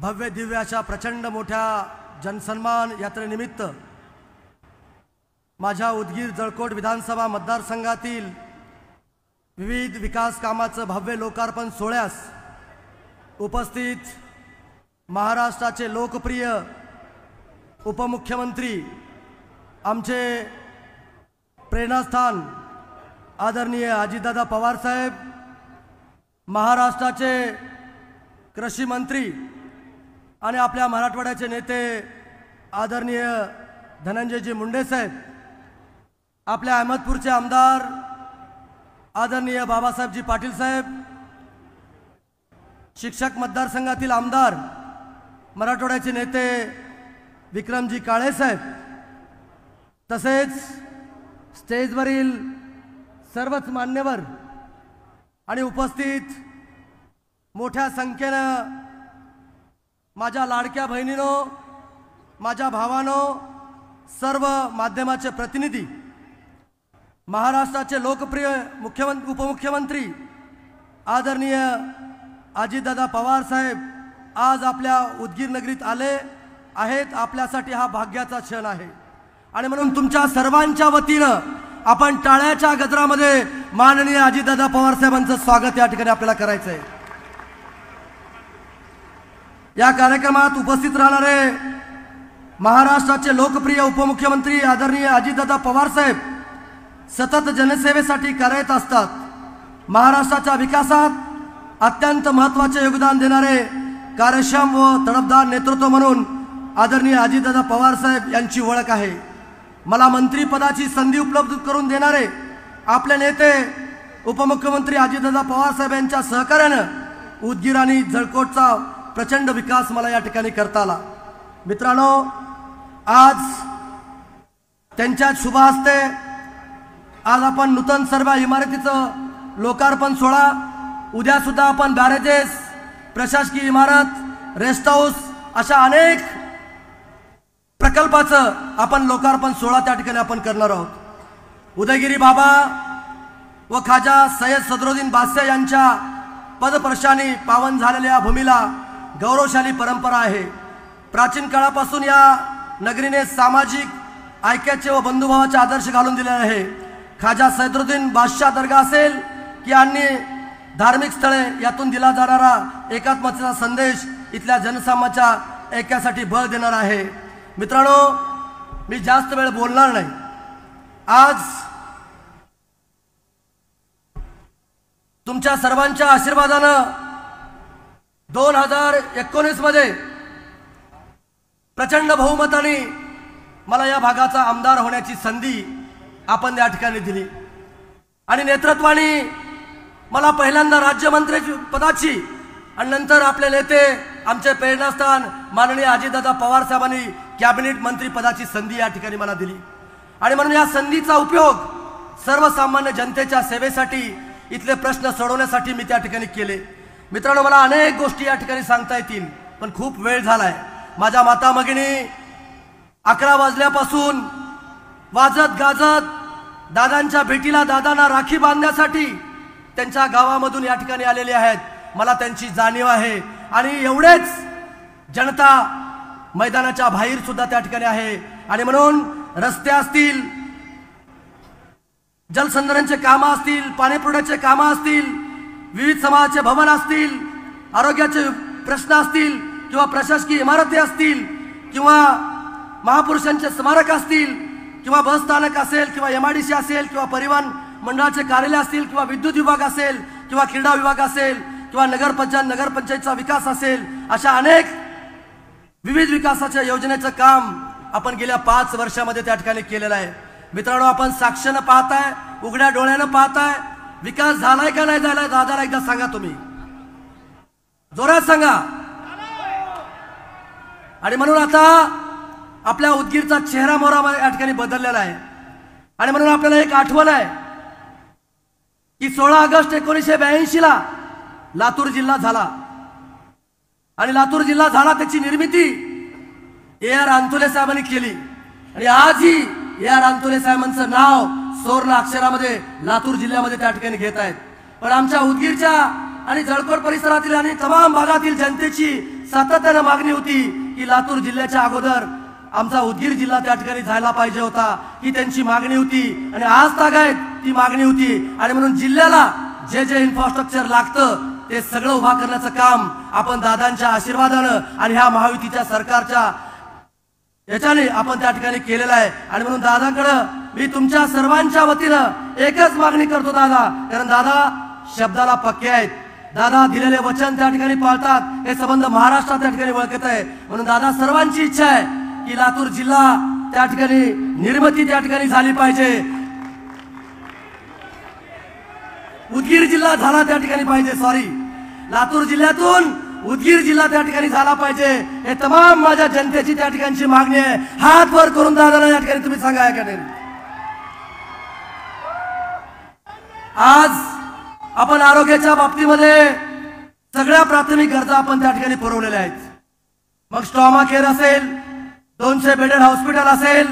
भव्य दिव्य अशा प्रचंड मोठ्या जनसन्मान यात्रेनिमित्त माझ्या उदगीर जळकोट विधानसभा मतदारसंघातील विविध विकास कामाचं भव्य लोकार्पण सोहळ्यास उपस्थित महाराष्ट्राचे लोकप्रिय उपमुख्यमंत्री आमचे प्रेरणास्थान आदरणीय अजितदादा पवार साहेब, महाराष्ट्राचे कृषी मंत्री आणि आपल्या मराठवाड्याचे नेते आदरणीय धनंजयजी मुंडे साहेब, आपल्या अहमदपूरचे आमदार आदरणीय बाबासाहेबजी पाटील साहेब, शिक्षक मतदारसंघातील आमदार मराठवाड्याचे नेते विक्रमजी काळे साहेब, तसेच स्टेजवरील सर्वच मान्यवर आणि उपस्थित मोठ्या संख्येनं माझ्या लाडक्या बहिणींनो, माझ्या भावांनो, सर्व माध्यमाचे प्रतिनिधी, महाराष्ट्राचे लोकप्रिय उपमुख्यमंत्री आदरणीय अजितदादा पवार साहेब आज आपल्या उदगीर नगरीत आले आहेत. आपल्यासाठी हा भाग्याचा क्षण आहे आणि म्हणून तुमच्या सर्वांच्या वतीनं आपण टाळ्याच्या गजरामध्ये माननीय अजितदादा पवार साहेबांचं स्वागत या ठिकाणी आपल्याला करायचं आहे. या कार्यक्रमात उपस्थित राहणारे महाराष्ट्राचे लोकप्रिय उपमुख्यमंत्री आदरणीय अजितदादा पवार साहेब सतत जनसेवेसाठी कार्यरत असतात. महाराष्ट्राच्या विकासात अत्यंत महत्त्वाचे योगदान देणारे कार्यक्षम व तडफदार नेतृत्व म्हणून आदरणीय अजितदादा पवार साहेब यांची ओळख आहे. मला मंत्रिपदाची संधी उपलब्ध करून देणारे आपले नेते उपमुख्यमंत्री अजितदादा पवार साहेब यांच्या सहकार्यानं उदगीर आणि जळकोटचा प्रचंड विकास मला या ठिकाणी करता आला. मित्रांनो, आज त्यांच्या शुभ हस्ते आज आपण नूतन सर्व इमारतीचं लोकार्पण सोहळा, उद्या सुद्धा आपण बॅरेजेस, प्रशासकीय इमारत, रेस्ट हाऊस अशा अनेक प्रकल्पाचं आपण लोकार्पण सोहळा त्या ठिकाणी आपण करणार आहोत. उदयगिरी बाबा व खाजा सय्यद सदरुद्दीन बादशाह यांच्या पदस्पर्शाने पावन झालेल्या भूमीला गौरवशाली परंपरा आहे. प्राचीन काळापासून या नगरीने सामाजिक ऐक्याचे व बंधुभावाचे आदर्श घालून दिले आहे. खाजा सय्यदुद्दीन बादशाह दर्गा असेल की अन्य धार्मिक स्थळे, यातून दिला जाणारा एकात्मतेचा संदेश इथल्या जनसामान्याच्या ऐक्यासाठी बळ देणार आहे. मित्रांनो, मी जास्त वेळ बोलणार नाही. आज तुमच्या सर्वांच्या आशीर्वादानं 2019 मध्ये प्रचंड बहुमताने मला या भागाचा आमदार होण्याची संधी आपण या ठिकाणी दिली आणि नेतृत्वाने मला पहिल्यांदा राज्यमंत्री पदाची आणि नंतर आपले नेते आमचे प्रेरणास्थान माननीय अजितदादा पवार साहेबांनी कॅबिनेट मंत्री पदाची संधी या ठिकाणी मला दिली आणि म्हणून या संधीचा उपयोग सर्वसामान्य जनतेच्या सेवेसाठी, इथले प्रश्न सोडवण्यासाठी मी त्या ठिकाणी केले. मित्रांनो, मला अनेक गोष्टी या ठिकाणी सांगता येतील पण खूप वेळ झालाय. माझ्या माता भगिनी 11 वाजल्यापासून वाजत गाजत दादांच्या भेटीला, दादांना राखी बांधण्यासाठी त्यांच्या गावामधून या ठिकाणी आलेले आहेत. मला त्यांची जाणीव आहे आणि एवढेच जनता मैदानाच्या बाहेर सुद्धा त्या ठिकाणी आहे आणि म्हणून रस्ते असतील, जलसंधारणाचे कामं असतील, पाणीपुरवठ्याचे कामं असतील, विविध समाजाचे भवन असतील, आरोग्याचे प्रश्न असतील किंवा प्रशासकीय इमारती असतील किंवा महापुरुषांचे स्मारक असतील किंवा बस स्थानक असेल किंवा MIDC असेल किंवा परिवहन मंडळाचे कार्यालय असतील किंवा विद्युत विभाग असेल किंवा क्रीडा विभाग असेल किंवा नगरपंचायतचा विकास असेल, अशा अनेक विविध विकासाच्या योजनेचं काम आपण गेल्या 5 वर्षामध्ये त्या ठिकाणी केलेलं आहे. मित्रांनो, आपण साक्षीनं पाहताय, उघड्या डोळ्यानं पाहताय, विकास झालाय का नाही झालाय? दादाला एकदा सांगा, तुम्ही जोरात सांगा. आणि म्हणून आता आपल्या उदगीरचा चेहरा मोहरा या ठिकाणी बदललेला आहे आणि म्हणून आपल्याला एक आठवण आहे की 16 ऑगस्ट 1982 लातूर जिल्हा झाला आणि लातूर जिल्हा झाला त्याची निर्मिती AR अंतुले साहेबांनी केली आणि आजही AR अंतुले साहेबांचं नाव सुवर्ण अक्षरामध्ये लातूर जिल्ह्यामध्ये त्या ठिकाणी घेत आहेत. पण आमच्या उदगीरच्या आणि जळकोट परिसरातील आणि तमाम भागातील जनतेची सातत्याने मागणी होती की लातूर जिल्ह्याच्या अगोदर आमचा उदगीर जिल्हा त्या ठिकाणी जायला पाहिजे होता, ही त्यांची मागणी होती आणि आज तागायत ती मागणी होती। आणि म्हणून जिल्ह्याला जे जे इन्फ्रास्ट्रक्चर लागतं ते सगळं उभा करण्याचं काम आपण दादांच्या आशीर्वादानं आणि ह्या महायुतीच्या सरकारच्या याच्याने आपण त्या ठिकाणी केलेलं आहे। आणि म्हणून दादाकडं मी तुमच्या सर्वांच्या वतीनं एकच मागणी करतो दादा, कारण दादा शब्दाला पक्के आहेत, दादा दिलेले वचन त्या ठिकाणी पाळतात, हे संबंध महाराष्ट्रात त्या ठिकाणी ओळखत आहे। म्हणून दादा सर्वांची इच्छा आहे की लातूर जिल्हा त्या ठिकाणी निर्मिती त्या ठिकाणी झाली पाहिजे, उदगीर जिल्हा झाला त्या ठिकाणी पाहिजे, लातूर जिल्ह्यातून उदगीर जिल्हा त्या ठिकाणी झाला पाहिजे, हे तमाम माझ्या जनतेची त्या ठिकाणची मागणी आहे। हात वर करून दादाला या ठिकाणी तुम्ही सांगा का नाही। आज आपण आरोग्याच्या बाबतीमध्ये सगळ्या प्राथमिक गरजा आपण त्या ठिकाणी पुरवलेल्या आहेत, मग स्ट्रॉमा केअर असेल, 200 बेडेड हॉस्पिटल असेल,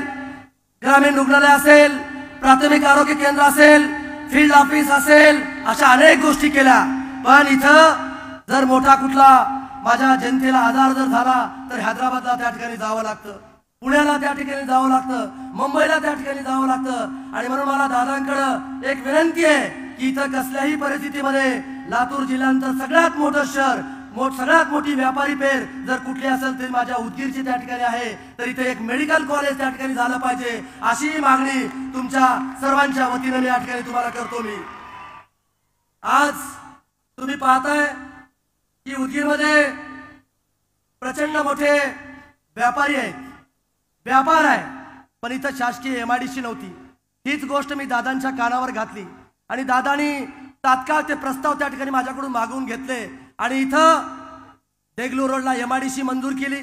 ग्रामीण रुग्णालय असेल, प्राथमिक आरोग्य केंद्र असेल, फील्ड ऑफिस असेल, अशा अनेक गोष्टी केल्या। पण इथं जर मोठा कुठला माझ्या जनतेला आजार जर झाला तर हैदराबादला त्या ठिकाणी जावं लागतं, पुण्याला त्या ठिकाणी जावं लागतं, मुंबईला त्या ठिकाणी जावं लागतं। आणि म्हणून मला दादांकडे एक विनंती आहे की इथं कसल्याही परिस्थितीमध्ये लातूर जिल्ह्यानंतर सगळ्यात मोठं शहर, सगळ्यात मोठी व्यापारी पेर जर कुठली असेल तरी माझ्या उदगीरची त्या ठिकाणी आहे, तर इथे एक मेडिकल कॉलेज त्या ठिकाणी झालं पाहिजे, अशी मागणी तुमच्या सर्वांच्या वतीने मी या ठिकाणी तुम्हाला करतो। मी आज तुम्ही पाहताय की उदगीरमध्ये प्रचंड मोठे व्यापारी आहेत, व्यापार आहे, पण इथं शासकीय MIDC नव्हती। हीच गोष्ट मी दादांच्या कानावर घातली आणि दादांनी तात्काळ ते प्रस्ताव त्या ठिकाणी माझ्याकडून मागवून घेतले आणि इथं देगलूर रोडला MIDC मंजूर केली,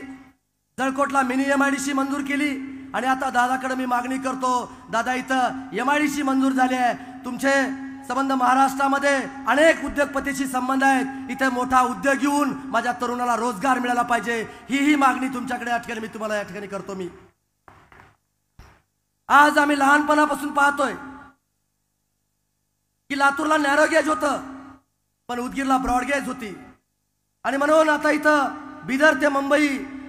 जळकोटला मिनी MIDC मंजूर केली आणि आता दादाकडे मी मागणी करतो, दादा इथं MIDC मंजूर झाली आहे, तुमचे संबंध महाराष्ट्रामध्ये अनेक उद्योगपतीशी संबंध आहेत, इथे मोठा उद्योग येऊन माझ्या तरुणाला रोजगार मिळाला पाहिजे, ही मागणी तुमच्याकडे या ठिकाणी मी तुम्हाला या ठिकाणी करतो। मी आज आम्ही लहानपणापासून पाहतोय की लातूरला नॅरो गेज होतं पण उदगीरला ब्रॉड गेज होती आणि म्हणून आता इथं बिदर ते मुंबई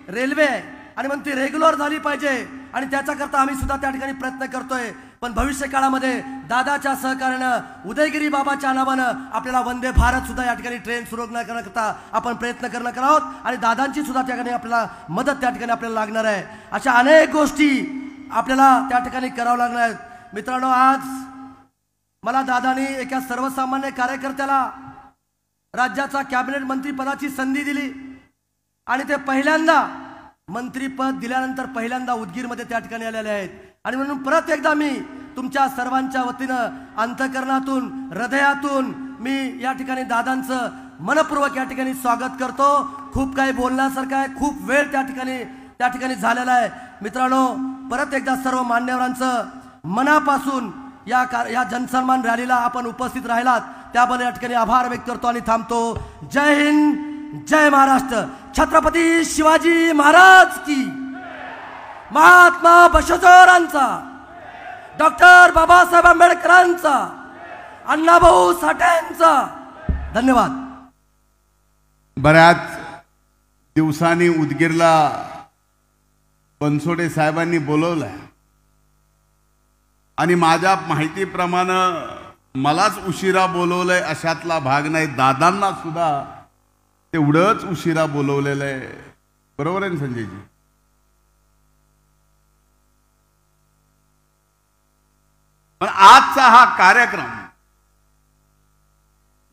रेल्वे आणि म्हणून ती रेग्युलर झाली पाहिजे आणि त्याच्याकरता आम्ही सुद्धा त्या ठिकाणी प्रयत्न करतोय। पण भविष्य काळामध्ये दादाच्या सहकार्यानं उदयगिरी बाबाच्या नावानं आपल्याला वंदे भारत सुद्धा या ठिकाणी ट्रेन सुरू करण्याकरता आपण प्रयत्न करणार आहोत आणि दादांची सुद्धा त्या ठिकाणी आपल्याला मदत त्या ठिकाणी आपल्याला लागणार आहे। अशा अनेक गोष्टी आपल्याला त्या ठिकाणी करावं लागणार आहेत। मित्रांनो, आज मला दादांनी एका सर्वसामान्य कार्यकर्त्याला राज्याचा कॅबिनेट मंत्री पदाची संधी दिली आणि ते पहिल्यांदा मंत्रीपद दिल्यानंतर पहिल्यांदा उदगीरमध्ये त्या ठिकाणी आलेले आहेत आणि म्हणून परत एकदा मी तुमच्या सर्वांच्या वतीनं अंतःकरणातून हृदयातून मी या ठिकाणी दादांचं मनपूर्वक या ठिकाणी स्वागत करतो। खूप काही बोलण्यासारखं आहे, खूप वेळ त्या ठिकाणी झालेला आहे। मित्रांनो, परत एकदा सर्व मान्यवरांचं मनापासून या जनसन्मान रॅलीला आपण उपस्थित राहिलात त्याबद्दल या ठिकाणी आभार व्यक्त करतो आणि थांबतो। जय हिंद, जय महाराष्ट्र, छत्रपती शिवाजी महाराज की, महात्मा बसवेश्वरांचा, डॉक्टर बाबासाहेब आंबेडकरांचा, अण्णाभाऊ साठेंचा धन्यवाद। बऱ्याच दिवसांनी उदगीरला बनसोडे साहेबांनी बोलवलंय आणि माझ्या माहितीप्रमाणे मलाच उशिरा बोलवलंय अशातला भाग नाही, दादांना सुद्धा तेवढंच उशिरा बोलवलेलं आहे, बरोबर आहे ना संजयजी? पण आजचा हा कार्यक्रम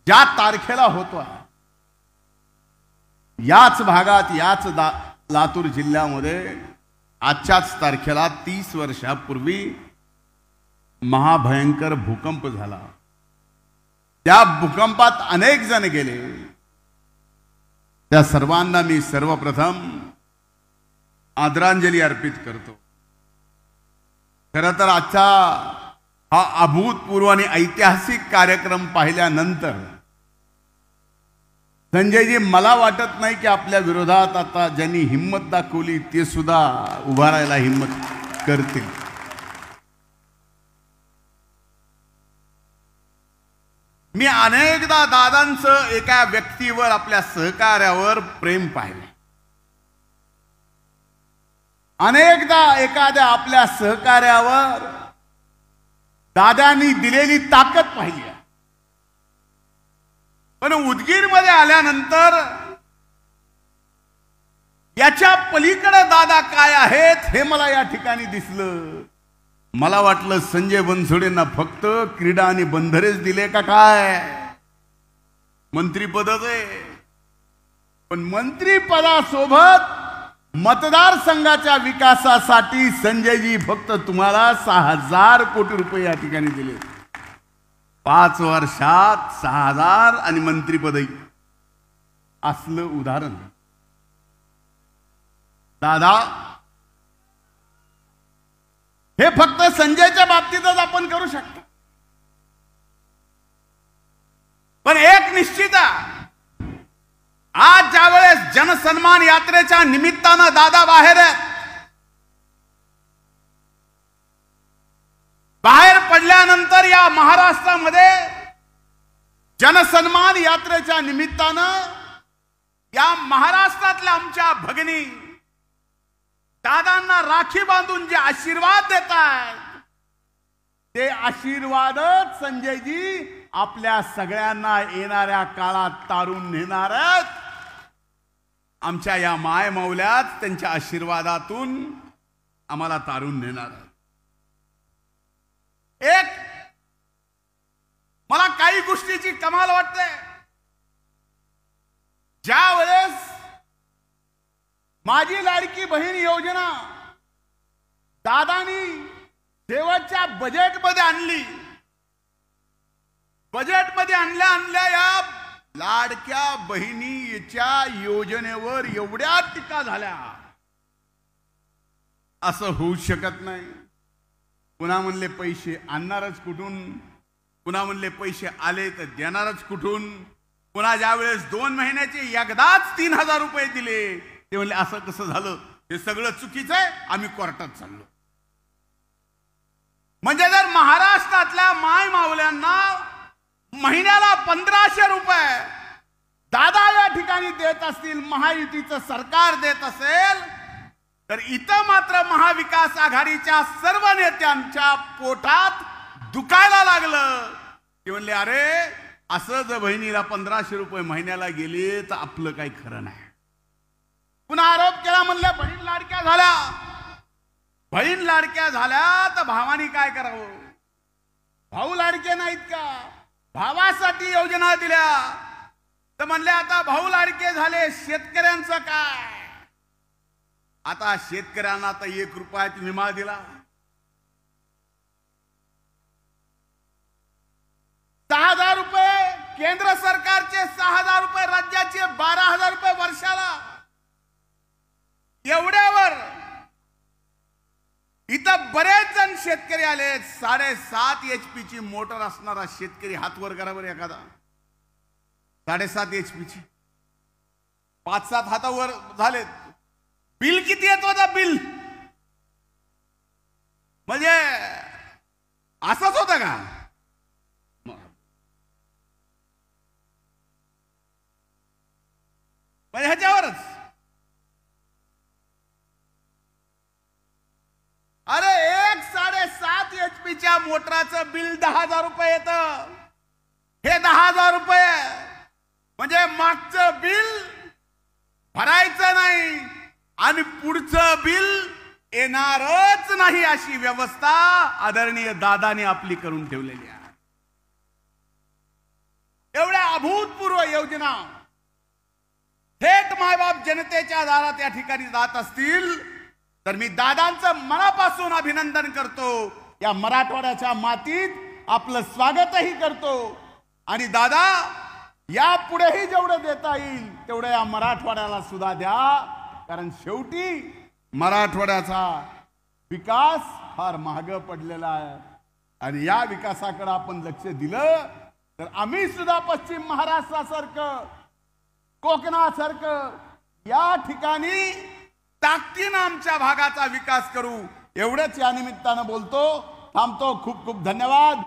ज्या तारखेला होतो याच भागात याच लातूर जिल्ह्यामध्ये आजच्याच तारखेला 30 वर्षापूर्वी महाभयंकर भूकंप झाला। त्या भूकंपात अनेक जण गेले, त्या सर्वांना मी सर्वप्रथम आदरांजली अर्पित करतो। खरं तर आजचा हा अभूतपूर्व आणि ऐतिहासिक कार्यक्रम पाहिल्यानंतर संजयजी मला वाटत नाही की आपल्या विरोधात आता ज्यांनी हिम्मत दाखवली ते सुद्धा उभा राहायला हिम्मत करतील। मी अनेकदा दादांचं एका व्यक्तीवर, आपल्या सहकार्यावर प्रेम पाहिलं. अनेकदा एखाद्या आपल्या सहकार्यावर दादांनी दिलेली ताकद पाहिली. पण उदगीरमध्ये आल्यानंतर याच्या पलीकडे दादा काय आहेत हे मला या ठिकाणी दिसलं. मला वाटलं संजय बनसोडेंना फक्त क्रीडा आणि बंदरेच दिले का काय, मंत्रीपदच आहे. पण मंत्रीपदासोबत मतदारसंघाच्या विकासासाठी संजयजी फक्त तुम्हाला 6,000 कोटी रुपये या ठिकाणी दिले. 5 वर्षात 6,000 आणि मंत्रीपदही. असलं उदाहरण दादा. हे फक्त संजयच्या बाबतीतच आपण करू शकतो. पण एक निश्चित आहे, आज ज्यावेळेस जनसन्मान यात्रेच्या निमित्तानं दादा बाहेर आहेत, बाहेर पडल्यानंतर या महाराष्ट्रामध्ये जनसन्मान यात्रेच्या निमित्तानं या महाराष्ट्रातल्या आमच्या भगिनी दादांना राखी बांधून जे आशीर्वाद देत आहेत, ते आशीर्वादच संजयजी आपल्या सगळ्यांना येणाऱ्या काळात तारून नेणार आहेत. आमच्या या माय माऊल्यात त्यांच्या आशीर्वादातून आम्हाला तारून नेणार आहेत. एक मला काही गोष्टीची कमाल वाटते. ज्या वेळेस माझी लाडकी बहीण योजना दादानी शेवटच्या बजेटमध्ये आणली, बजेटमध्ये आणल्या या लाडक्या बहिणीच्या योजनेवर एवढ्या टीका झाल्या. असं होऊ शकत नाही. पुन्हा म्हणले पैसे आणणारच कुठून, पुन्हा म्हणले पैसे आले तर देणारच कुठून. पुन्हा ज्या वेळेस 2 महिन्याचे एकदाच 3,000 रुपये दिले, ते म्हणले असं कसं झालं, हे सगळं चुकीचं आहे, आम्ही कोर्टात चाललो. म्हणजे जर महाराष्ट्रातल्या माय मावल्यांना महिन्याला 1,500 रुपये दादा या ठिकाणी देत असतील, महायुतीचं सरकार देत असेल, तर इथं मात्र महाविकास आघाडीच्या सर्व नेत्यांच्या पोटात दुखायला लागलं. ते म्हणले अरे असं जर बहिणीला 1,500 रुपये महिन्याला गेले तर आपलं काही खरं नाही. पुन्हा आरोप केला, म्हणले बहीण लाडक्या झाल्या, बहीण लाडक्या झाल्या तर भावानी काय करावं, भाऊ लाडके नाहीत का, भावासाठी योजना दिल्या. तर म्हणले आता भाऊ लाडके झाले, शेतकऱ्यांचं काय. आता शेतकऱ्यांना तर 1 रुपयात विमा दिला, 6,000 रुपये केंद्र सरकारचे, 6,000 रुपये राज्याचे, 12,000 रुपये वर्षाला. एवढ्यावर इथं बरेच जण शेतकरी आले. 7.5 HP ची मोटर असणारा शेतकरी हात वर करा बरं एखादा. 7.5 HP ची 5-7 हातावर झालेत. बिल किती येत होतं बिल, म्हणजे असंच होतं का. म्हणजे ह्याच्यावरच अरे 7.5 HP च्या मोटराचं बिल 10,000 रुपये येतं. हे 10,000 रुपये म्हणजे मागचं बिल भरायचं नाही आणि पुढचं बिल येणारच नाही, अशी व्यवस्था आदरणीय दादाने आपली करून ठेवलेली आहे. एवढ्या अभूतपूर्व योजना थेट मायबाप जनतेच्या दारात या ठिकाणी जात असतील तर मी दादांचं मनापासून अभिनंदन करतो. या मराठवाड्याच्या मातीत आपलं स्वागतही करतो. आणि दादा यापुढेही जेवढं देता येईल तेवढं या मराठवाड्याला सुद्धा द्या, कारण शेवटी मराठवाड्याचा विकास फार महाग पडलेला आहे. आणि या विकासाकडे आपण लक्ष दिलं तर आम्ही सुद्धा पश्चिम महाराष्ट्रासारखं, कोकणासारखं या ठिकाणी ताकदीनं आमच्या भागाचा विकास करू. एवढंच या निमित्तानं बोलतो. थांबतो. खूप खूप धन्यवाद.